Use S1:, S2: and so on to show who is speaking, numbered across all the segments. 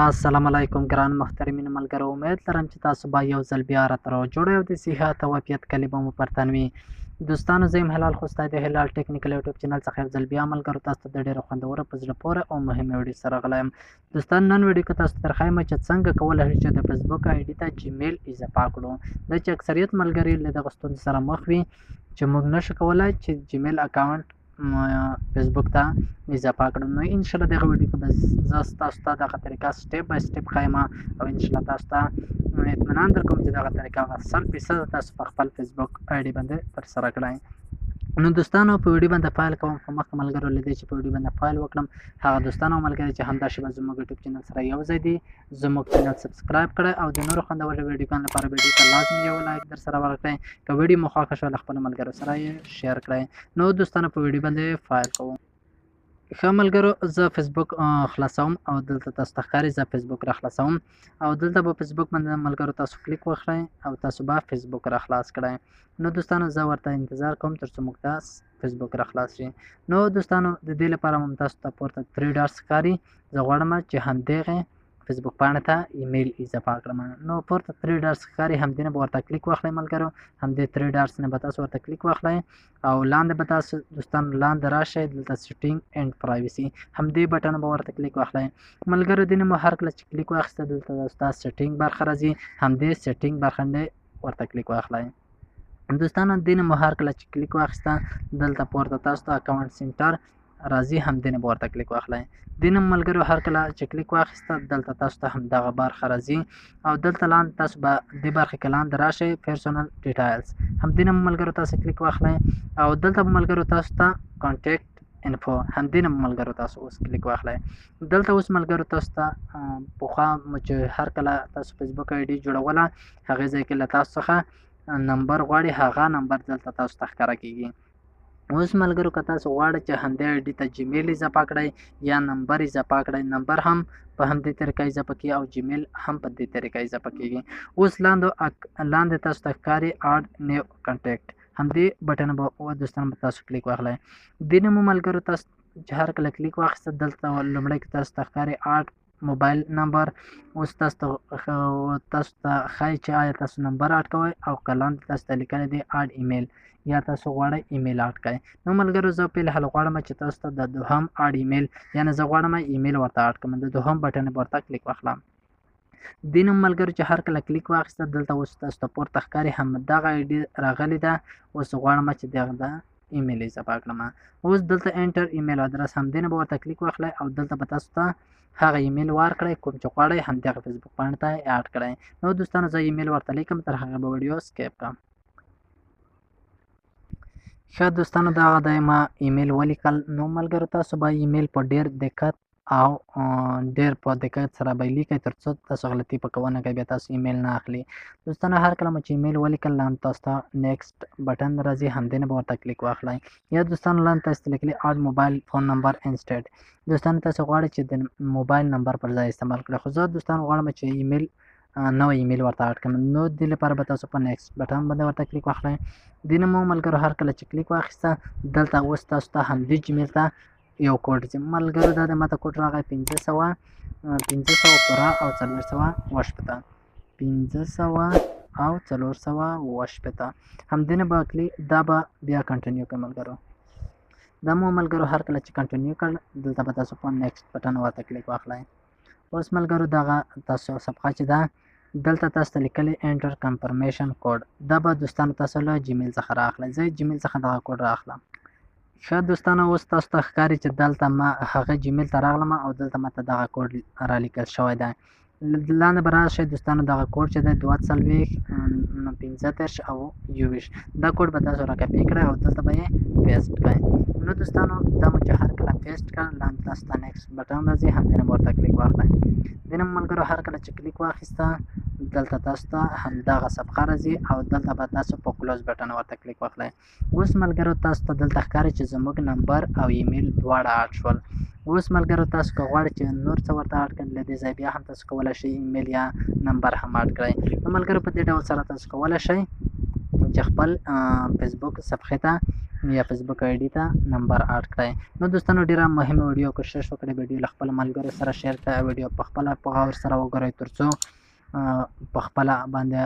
S1: السلام علیکم ګران محترمین ملګرو، امید لرم چې تاسو به یو ځل بیا راته راجوړ او د صحت او عافیت کلمه مو پر تن وي. دوستانو، زه یم هلال خوستی د هلال ټیکنیکل یوټیوب چینل څخه یو ځل بیا ملګرو تاسو ته د ډېرو خوندوره، په زړه پورې او مهمې ویډیو سره راغلی یم. دوستان، نن ویډیو کې تاسو ته درښایم چې څنګه کولی شئ چې د فیسبوک آی ډي ته جیمیل اضافه کړو. دا چې اکثریت ملګري له دغه ستونزې سره مخ وي چې موږ نشو کولی چې جیمیل اکاونټ فیسبوک ته اضافه کړم. نو انشاءالله دغه ویډیو کې به زه تاسو ته دغه طریقه سټیپ بای سټیپ ښیم او انشاءالله تاسو ته اطمینان درکوم چې دغه طریقه 100% تاسو په خپل فیسبوک آی ډي باندې ترسره کړئ. نو دوستانو، په ویډیو باندې فایل کوم، خو مخکې ملګرو له دې چې په ویډیو باندې فایل وکړم، هغه دوستان او ملګري چې همدا شیبه زموږ یوټیوب چینل سره یو ځای دي، زموږ چینل سبسکرایب کړئ او د نورو خوندورو ویډیوګانو لپاره ویډیو ته لازم یو لایک در سره ورکړئ. که ویډیو مو خوښه شوه له خپلو ملګرو سره یې شیر کړئ. نو دوستانو، په ویډیو باندې فایل کوم. ښه ملګرو، زه فیسبوک خلاصوم او دلته تاسو ته ښکاري زه فیسبوک را خلاصوم او دلته به فیسبوک باندې ملګرو تاسو کلیک وکړئ او تاسو به فیسبوک را خلاص کړئ. نو دوستانو، زه ورته انتظار کوم تر څو موږ ته فیسبوک را خلاص شي. نو دوستانو، د دې لپاره هم تاسو ته پورته 3 ډاټس ښکاري. زه غواړم چې همدغې فیسبوک پاڼې ته ایمیل اضافه کړم. نو پورته 3 ډاټس ښکاري، همدې نه به ورته کلیک واخلئ ملګرو. همدې 3 ډاټس نه به تاسو ورته کلیک واخلئ او لاندې به تاسو دوستانو لاندې راشئ، دلته سیټینګ اینډ پرایوسي همدې بټن به ورته کلیک واخلئ ملګرو. دې نه مو هر کله چې کلیک واخیسته دلته ستا سیټینګ برخه راځي، همدې سیټینګ برخه نه ورته کلیک واخلئ. دوستانو، دې نه مو هر کله چې کلیک واخیسته دلته پورته تاسو ته اکاونټ سینټر راځي، همدې نه به ورته کلیک واخلئ. دې نه ملګرو هر کله چې کلیک واخیسته دلته تاسو ته همدغه برخه راځي او دلته لاندې تاسو به دې برخې کې لاندې راشئ، پرسونل ډیټیلز همدې نه ملګرو تاسو کلیک واخلئ او دلته به ملګرو تاسو ته کانټیکټ انفو همدې نه ملګرو تاسو اوس کلیک واخلئ. دلته اوس ملګرو تاسو ته پخوا چې هر کله تاسو فیسبوک آی ډي جوړوله هغې ځای کې له تاسو څخه نمبر غواړي، هغه نمبر دلته تاسو ته ښکاره کېږي. اوس ملګرو، که تاسو غواړئ چې همدې آی ډي ته جیمیل اضافه کړئ یا نمبر اضافه کړئ، نمبر هم په همدې طریقه اضافه کېږي او جیمیل هم په دې طریقه اضافه کېږي. اوس لاندې تاسو ته ښکاري اډ نیو کانټیکټ همدې بټن به دوستانو به تاسو کلیک واخلئ. دې نه مو ملګرو تاسو چې هر کله کلیک واخیسته دلته لومړی کې تاسو ته ښکاري اډ موبایل نمبر. اوس تاسو ته ښایي چې آیا تاسو نمبر اډ کوئ او که لاندې تاسو ته لیکلی دی اډ ایمیل یا تاسو غواړئ ایمیل اډ کړئ. نو ملګرو، زه په الحال غواړم چې تاسو ته د دوهم اډ ایمیل یعنې زه غواړم ایمیل ورته اډ کړم، د دوهم بټن به ورته کلیک واخلم. دې نه ملګرو چې هر کله کلیک واخیسته دلته اوس تاسو ته پورته ښکاري همدغه آی ډي راغلې ده. اوس غواړم چې دغه د ایمیل اضافه کړم. اوس دلته انټر ایمیل ادرس همدې نه به ورته کلیک واخلئ او دلته به تاسو ته هغه ایمیل ورکړئ کوم چې غواړئ همدغه فیسبوک پاڼې ته یې اډ کړئ. نو دوستانو، زه ایمیل ورته لیکم، تر هغه به ویډیو سکیپ کړم. ښه دوستانو، دغه دی ما ایمیل ولیکل. نو ملګرو، تاسو به ایمیل په ډېر دقت او ډېر په دقت سره به یې لیکئ تر څو تاسو غلطي پکې ونه کړئ، بیا تاسو ایمیل نه اخلي. دوستانو، هر کله مو چې ایمیل ولیکل لاندې تاسو ته نیکسټ بټن راځي، همدې نه به ورته کلیک واخلئ. یا دوستانو لاندې تاسو ته لیکلي اډ موبایل فون نمبر انسټیډ. دوستانو، تاسو غواړئ چې د موبایل نمبر پر ځای استعمال کړئ، خو زه دوستانو غواړم چې ایمیل نوی ایمیل ورته اډ کړم. نو دې لپاره به تاسو په نیکسټ بټن باندې ورته کلیک واخلئ. دې نه مو ملګرو هر کله چې کلیک واخیسته دلته اوس تاسو ته همدې جیمیل ته یو کوډ ځي ملګرو. دا د ماته کوډ راغی 500 پوره او 460 500 او 460. همدې نه به دا به بیا کنټینیو کړئ ملګرو. دا مو ملګرو هر کله چې کنټینیو کړ دلته به تاسو په نیکسټ بټن ورته کلیک واخلئ. اوس ملګرو، دغه تاسو صفحه چې ده دلته تاسو ته لیکلی انټر کنفرمیشن کوډ، دا به دوستانو تاسو له جیمیل څخه رااخلئ. زه جیمیل څخه دغه کوډ رااخلم. ښه دوستانو، اوس تاسو ته ښکاري چې دلته ما هغه جیمیل ته راغلم او دلته ماته دغه کوډ رالیکل شوی دی. لاندې به راشئ دوستانو، دغه کوډ چې دی 42 35 او 21 دا کوډ به تاسو راکاپي کړئ او دلته به یې پیسټ کړئ. نو دوستانو، دا مو چې هر کله پیسټ کړ لاندې تاسو ته نیکسټ بټن راځي، همدې نه به ورته کلیک واخلئ. دې نه ملګرو هر کله چې کلیک واخیسته دلته تاسو ته همدغه صفحه راځي او دلته به تاسو په کلوز بټن ورته کلیک واخلئ. اوس ملګرو، تاسو ته دلته ښکاري چې زموږ نمبر او ایمیل دواړه اډ شول. اوس ملګرو، تاسو که غواړئ چې نور څه ورته اډ کړئ له دې ځای بیا هم تاسو کولی شئ ایمیل یا نمبر هم اډ کړئ. نو ملګرو، په دې ډول سره تاسو کولی شئ چې خپل فیسبوک صفحې ته یا فیسبوک آی ډي ته نمبر اډ کړئ. نو دوستانو ډیره مهمه ویډیو کوشش وکړئ ویډیو له خپل ملګرو سره شیر کړئ، ویډیو په خپل په غور سره وګورئ ترڅو په خپل باندې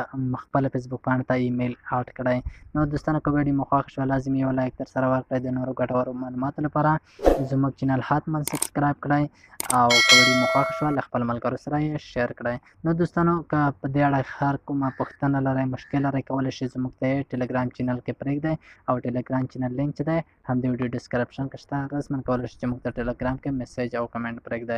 S1: خپل فیسبوک پاڼې ته ایمیل اډ کړئ. نو دوستانو که ویډیو مو خوښ شوه لازم یو لایک در سره ورکړئ. د نورو ګټورو معلوماتو لپاره زموږ چینل حتما سبسکرایب کړئ او که ویډیو مو خوښ شوه له خپل ملګرو سره یې شیر کړئ. نو دوستانو که په دې اړه هر کومه پوښتنه لرئ مشکل لرئ کولی شئ زموږ ته یې ټلګرام چینل کې پرېږدئ او ټلګرام چینل لینک چې دی هم د ویډیو ډسکرپشن کې شته، رسما کولی شئ چې موږ ته ټلګرام کې میسیج او کمنټ پرېږدئ.